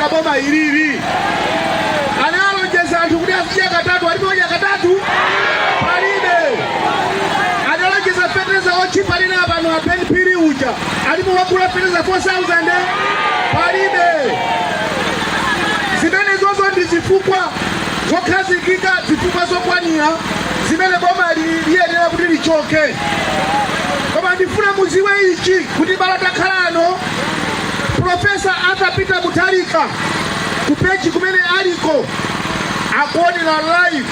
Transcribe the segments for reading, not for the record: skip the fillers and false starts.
kuchosera boma ilili. Analonjeza anthu kuti afika katatu, alipoja katatu palibe. Analonjeza fetereza ochipa lina pano apeni pili uja, alipowakula fetereza 4,000 palibe. Zimene zozo ndi zifukwa zokhazikika, zifukwa zokwanira zimene boma liyenera kuti lichoke. Koma ndifuna muziwe ichi kuti balatakhalano Profesa atapita Mutharika kupeji kumene aliko akuonera live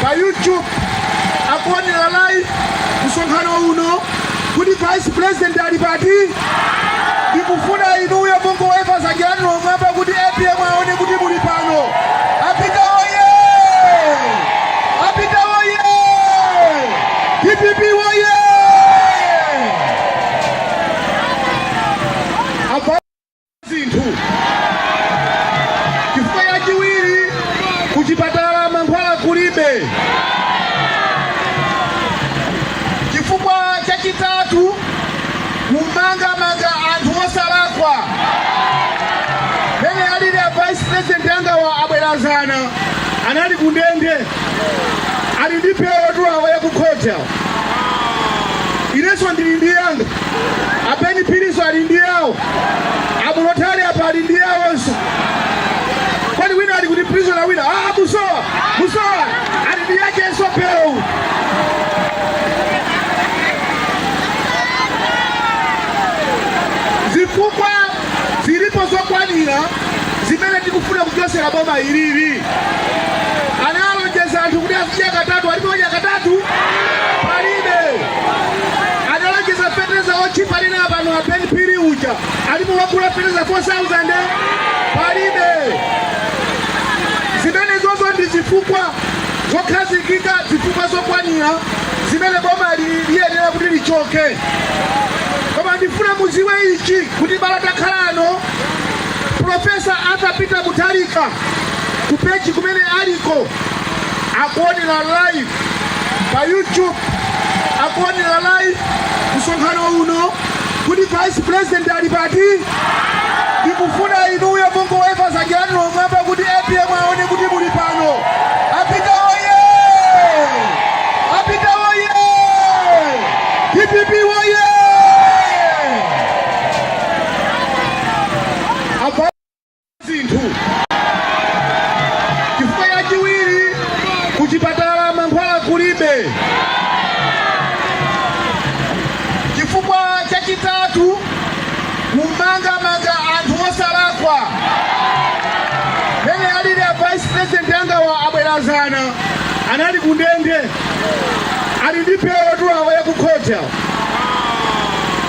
pa YouTube, akuonera live msonkhano uno kuti Vice President alipati. Ndikufuna inuyo Mungu wefa zagirani nomwamba kuti APM aone kuti muli pano. Apita oye! Apita oye! DPP oye! Chifukwa yachiwiri kuchipatala mankhwala kulibe. Chifukwa chachitatu kumanga anthu osalakwa. Mene alili ya Vice President anga wa abwerazana anali kundende, ali ndi pewa tu awa ya kukhota. Ineso ndili ndi yanga, apeni piliso ali ndi yawo, abulotali apa ali ndi yawonso. Kwani wina ali kuti prison na wina, Musowa, ali ndi yake so pewa. Zifukwa zilipo zokwanira zimene tikufuna kuchosera boma ilili. Analonjeza anthu kuti afika katatu, alipoja katatu palibe. Analonjeza fetereza ochipa lina pano apeni pili uja, alipowakula fetereza 4,000 palibe. Zimene zozo ndi zifukwa zokhazikika, zifukwa zokwanira zimene boma liyenera kuti lichoke. Koma ndifuna muziwe ichi kuti balatakhalano Profesa atapita Mutharika kupeji kumene aliko akuonera live pa YouTube, akuonera live msonkhano uno kuti Vice President alipati. Ndikufuna inuyo Mungu wefa zagirani nomwamba kuti APM aone kuti muli pano. Apita oye! Apita oye! DPP oye! Chifukwa yachiwiri kuchipatala mankhwala kulibe. Chifukwa chachitatu kumanga anthu osalakwa. Mene alili ya Vice President anga wa abwerazana anali kundende, ali ndi pewa tu awa ya kukhota.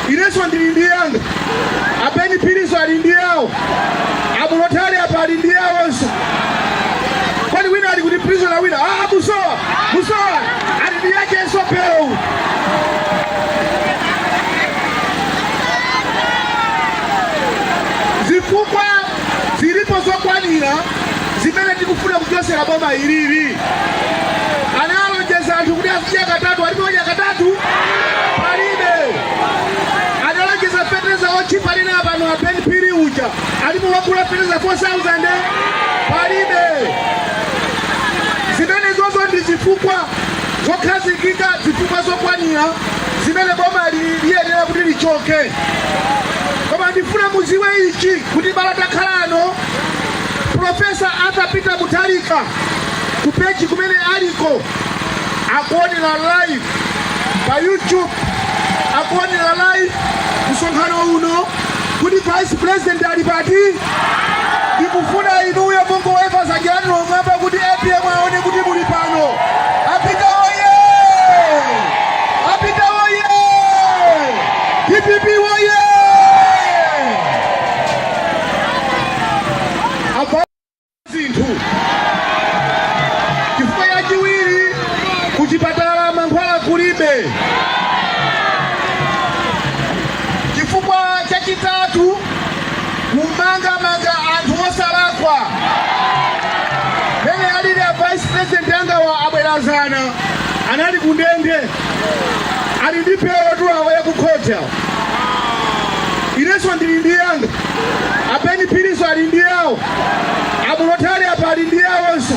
Ineso ndili ndi yanga, apeni piliso ali ndi yawo, abulotali apa ali ndi yawonso. Kwani wina ali kuti prison na wina, Musowa, ali ndi yake so pewa. Zifukwa zilipo zokwanira zimene tikufuna kuchosera boma ilili. Analonjeza anthu kuti afika katatu, alipoja katatu palibe. Analonjeza fetereza ochipa lina pano apeni pili uja, alipowakula fetereza 4,000 palibe. Zimene zozo ndi zifukwa zokhazikika, zifukwa zokwanira zimene boma liyenera kuti lichoke. Koma ndifuna muziwe ichi kuti balatakhalano Profesa atapita Mutharika kupeji kumene aliko akuonera live pa YouTube, akuonera live msonkhano uno kuti Vice President alipati. Ndikufuna inuyo Mungu wefa zagirani nomwamba kuti APM aone kuti muli pano. Apita oye! Apita oye! DPP oye! Chifukwa yachiwiri kuchipatala mankhwala kulibe. Chifukwa chachitatu kumanga anthu osalakwa. Mene alili ya Vice President anga wa abwerazana anali kundende, ali ndi pewa tu awa ya kukhota. Ineso ndili ndi yanga, apeni piliso ali ndi yawo, alindia wonso.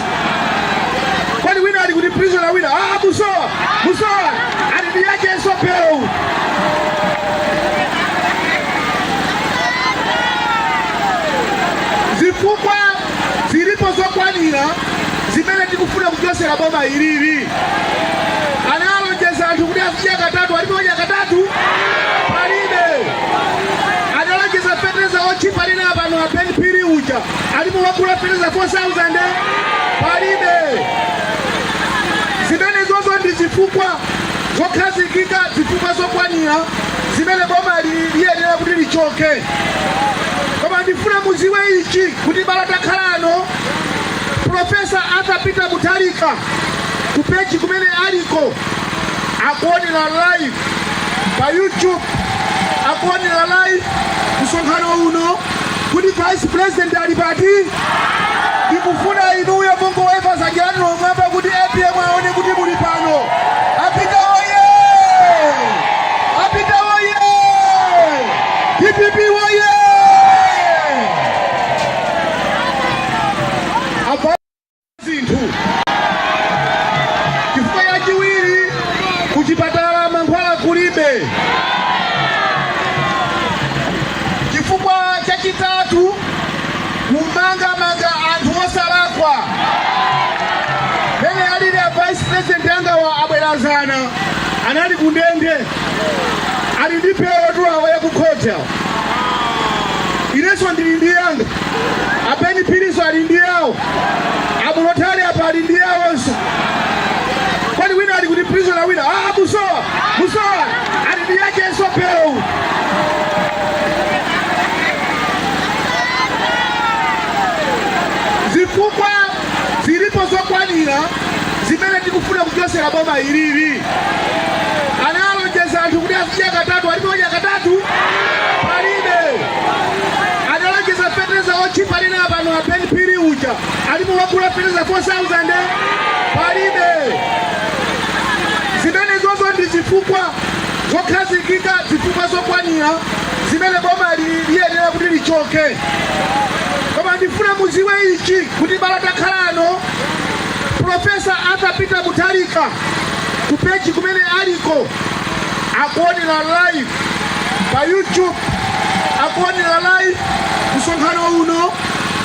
Kwani wina ali kuti prisoner wina Musowa alindia Jesu peo. Zifukwa zilipo zokwanira zimene tikufuna kuchosera boma ilili. Analonjeza anthu kuti afikia katatu, alipoja katatu palibe. Analonjeza fetereza ochipa lina pano apeni piri uja, alipo wakula fetereza 4,000 palibe. Zimene zozo ndi zifukwa zokhazikika, zifukwa zokwanira zimene boma liyenera kuti lichoke. Koma ndifuna muziwe ichi kuti balatakhalano Profesa atapita Mutharika kupeji kumene aliko akuonera live pa YouTube, akuonera live msonkhano uno kuti Vice President alipati. Ndikufuna inuyo Mungu wefa zajani ng'amba kuti APM aone kuti muli pano. Apita oye! Apita oye! DPP oye! Zinthu chifukwa yachiwiri kuchipatala mankhwala kulibe. Chifukwa chachitatu kumangamanga anthu osalakwa. Mene alili ya Vice President anga wa abwerazana anali kundende ali ndi pelo tuwa ya kukhota. Ineso ndilindi yanga apeni piriso alindi yao, abulotali apa alindi yao onso. Kwani wina ali kuti prisoner wina Musowa alindi yake Jesu pelo. Zifukwa zilipo zokwanira zimene tikufuna kuchosera boma ilili. Analonjeza anthu kuti afikia katatu, alipoja katatu palibe. Analonjeza fetereza ochipa lina pano apeni piri uja, alipo wakula fetereza 4,000 palibe. Zimene zozo ndi zifukwa zokhazikika, zifukwa zokwanira zimene boma liyenera kuti lichoke. Koma ndifuna muziwe ichi kuti balatakhalano Profesa atapita Mutharika kupeji kumene aliko akuonera live pa YouTube, akuonera live msonkhano uno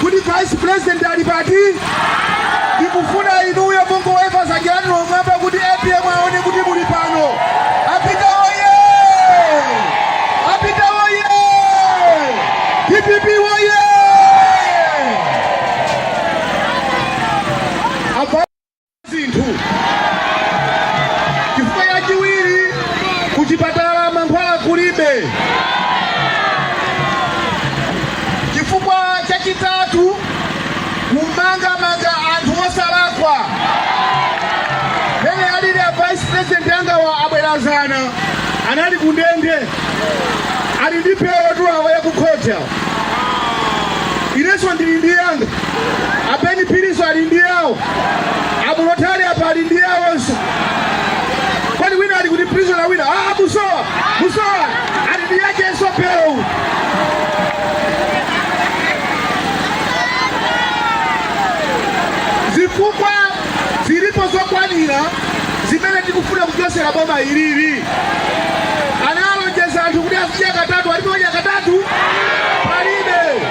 kuti Vice President alipati. Ndikufuna inuyo Mungu wefa zajani ng'amba kuti APM aone kuti muli pano. Apita oye! Apita oye! DPP oye! Zinthu chifukwa yachiwiri kuchipatala mankhwala kulibe. Chifukwa chachitatu kumangamanga anthu osalakwa. Mene alili ya Vice President anga wa abwerazana anali kundende ali ndi pelo tuwa ya kukhota. Ineso ndilindi yanga apeni piriso alindi yao, abulotali apa alindi yao onso. Kwani wina ali kuti prisoner wina Musowa alindi yake Jesu pelo. Zifukwa zilipo zokwanira zimene tikufuna kuchosera boma ilili. Analonjeza anthu kuti afikia katatu, alipoja katatu palibe.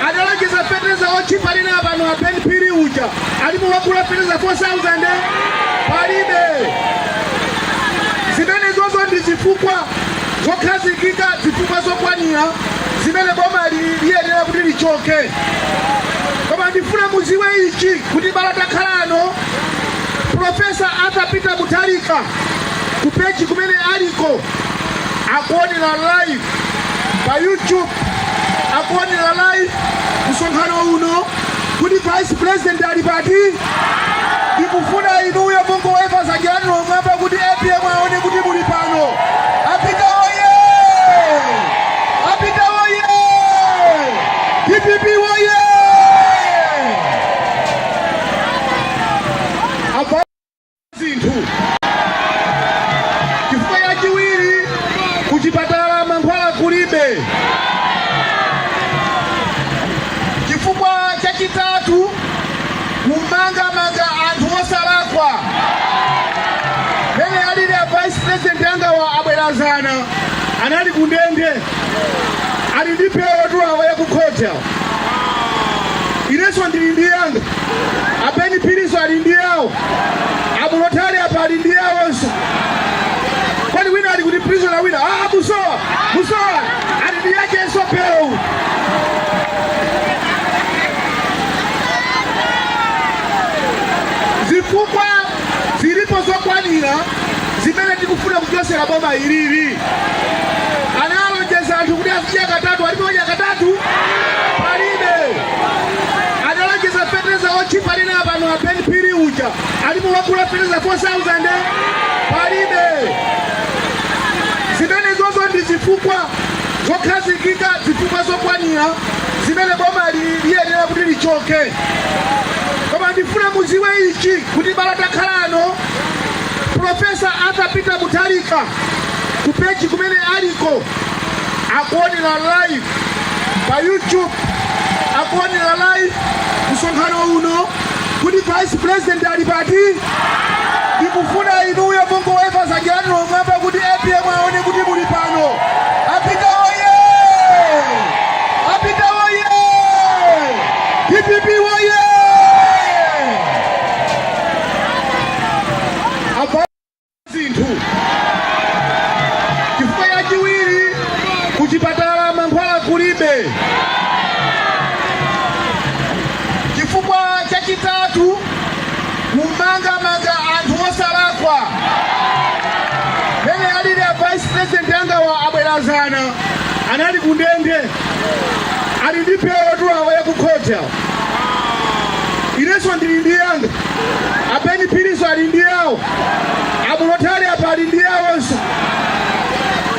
Analonjeza fetereza ochipa lina pano apeni piri uja, alipo wakula fetereza 4,000 palibe. Zimene zozo ndi zifukwa zokhazikika, zifukwa zokwanira zimene boma liyenera kuti lichoke. Koma ndifuna muziwe ichi kuti balatakhalano Profesa atapita Mutharika kupeji kumene aliko akuonera live pa YouTube, akuonera live msonkhano uno kuti Vice President alipati. Ndikufuna inuyo Mungu wefa zajani ng'amba kuti APM aone kuti muli pano. Apita oye! Apita oye! DPP oye! Zinthu chifukwa yachiwiri kuchipatala mankhwala kulibe. Chifukwa chachitatu salakwa mene alile vice president anga wa abwerazana anali kundende ali ndipewa tu awaye kukhota ineso ndilindi yanga apeni piliso alindi yawo abulotali apa alindi yawonso kwani wina ali kuti prisoner wina busowa alindi yake enso pewu zifukwa zilipo zokwanira zimene tikufuna kuchosera boma ilili analonjeza anthu kuti azidya katatu alipo odya katatu palibe analonjeza fetereza ochipa lina pano apeni pili uja alipo wakula fetereza 4,000 palibe zimene zozo ndi zifukwa zokhazikika zifukwa zokwanira zimene boma liyenera kuti lichoke koma ndifuna muziwe ichi kuti bala takhalano Profesa atapita Mutharika kupeji kumene aliko akuonera live pa YouTube akuonera live msonkhano uno kuti vice president alipati ndikufuna inuyo Mungu wefa sajano ngamba kuti APM aone kuti muli pano apita oye DPP oye chifukwa yachiwiri kuchipatala mankhwala kulibe chifukwa chachitatu kumangamanga anthu osalakwa mene alile vice president anga wa abwerazana anali kundende ali ndipewa tu awaye kukhota ineso ndilindi yanga apeni piliso alindi yawo abulotali apa alindi yawonso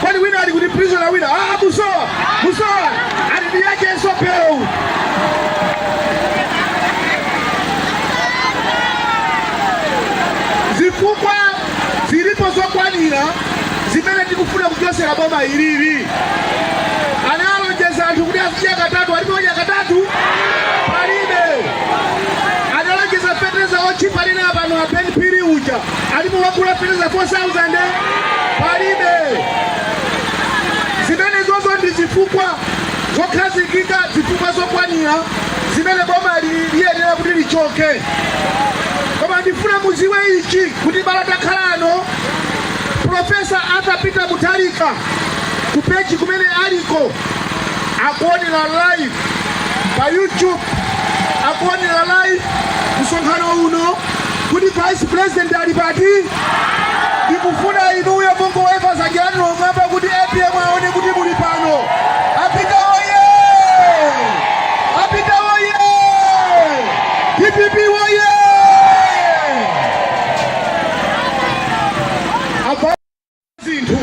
kwani wina ali kuti prisoner wina busowa alindi yake enso pewu zifukwa zilipo zokwanira zimene tikufuna kuchosera boma ilili analonjeza anthu kuti azidya katatu alipo odya katatu palibe analonjeza fetereza ochipa lina pano apeni pili uja alipo wakula fetereza 4,000 palibe zimene zozo ndi zifukwa zokhazikika zifukwa zokwanira zimene boma liyenera kuti lichoke koma ndifuna muziwe ichi kuti bala takhalano Profesa atapita Mutharika kupeji kumene aliko akuonera live pa YouTube akuonera live msonkhano uno kuti vice president alipati ndikufuna inuyo Mungu wefa sajano ngamba kuti APM aone kuti muli pano apita oye DPP oye zinthu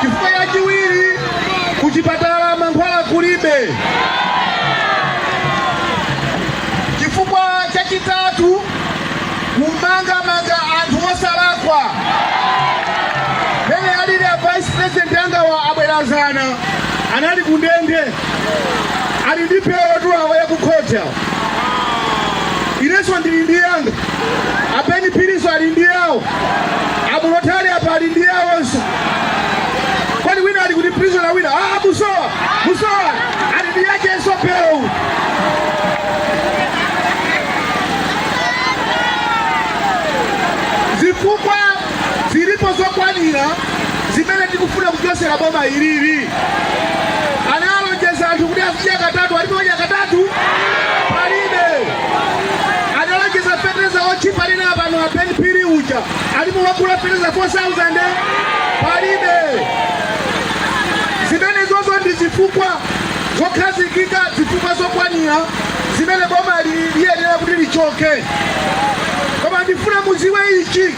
chifukwa yachiwiri kuchipatala mankhwala kulibe chifukwa chachitatu kumangamanga anthu osalakwa mene alile vice president anga wa abwerazana anali kundende ali ndipewa tu awaye kukhota ineso ndilindi yanga apeni piliso alindi yawo abulotali apa alindi yawonso kwani wina ali kuti prisoner wina busowa alindi yake enso pewu zifukwa zilipo zokwanira zimene tikufuna kuchosera boma ilili analonjeza anthu kuti azidya katatu alipo odya katatu palibe analonjeza fetereza ochipa lina pano apeni pili uja alipo wakula fetereza 4,000 palibe zimene zozo ndi zifukwa zokhazikika zifukwa zokwanira zimene boma liyenera kuti lichoke koma ndifuna muziwe ichi